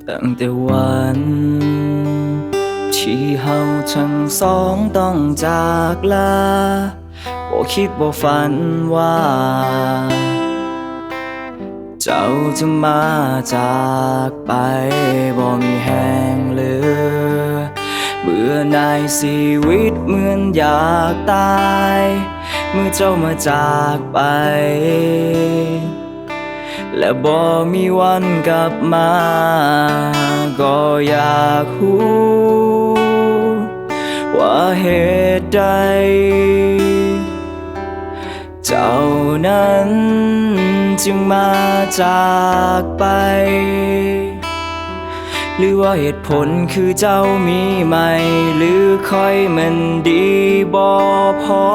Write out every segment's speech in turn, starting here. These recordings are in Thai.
ตั้งแต่วันที่เฮาทั้งสองต้องจากลาบ่คิดบ่ฝันว่าเจ้าจะมาจากไปบ่มีแห้งเหลือเบื่อหน่ายชีวิตเหมือนอยากตายเมื่อเจ้ามาจากไปและบ่มีวันกลับมาก็อยากรู้ว่าเหตุใดเจ้านั้นจึงมาจากไปหรือว่าเหตุผลคือเจ้ามีใหม่หรือค่อยมันดีบ่พอ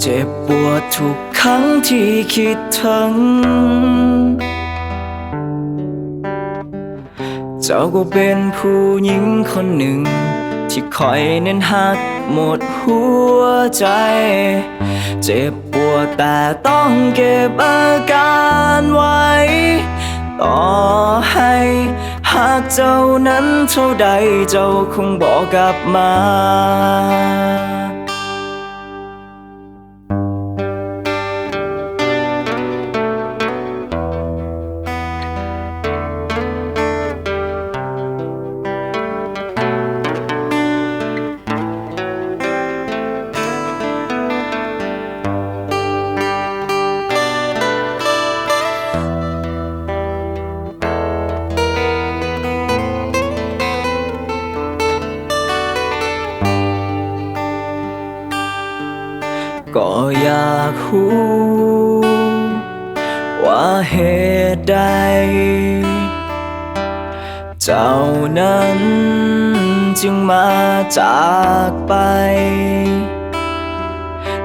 เจ็บปวดทุกครั้งที่คิดถึงเจ้าก็เป็นผู้หญิงคนหนึ่งที่คอยเน้นหักหมดหัวใจเจ็บปวดแต่ต้องเก็บอาการไว้ต่อให้หากเจ้านั้นเท่าใดเจ้าคงบอกกลับมาก็อยากรู้ว่าเหตุใดเจ้านั้นจึงมาจากไป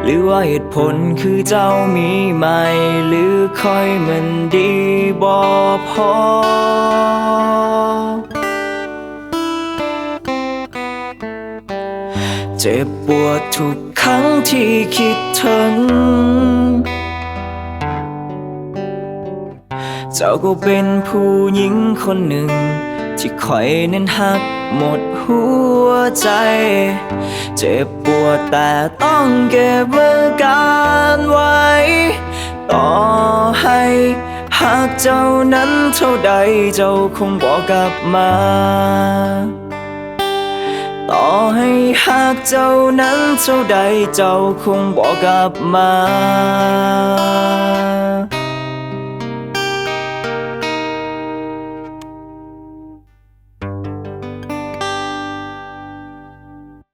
หรือว่าเหตุผลคือเจ้ามีใหม่หรือค่อยมันดีบ่พอเจ็บปวดทุกครั้งที่คิดถึงเจ้าก็เป็นผู้หญิงคนหนึ่งที่คอยเน้นหักหมดหัวใจเจ็บปวดแต่ต้องเก็บอาการไว้ต่อให้หากเจ้านั้นเท่าใดเจ้าคงบอกกลับมาต่อให้หากเจ้านั้นเท่าใดเจ้าคงบอกกลับมา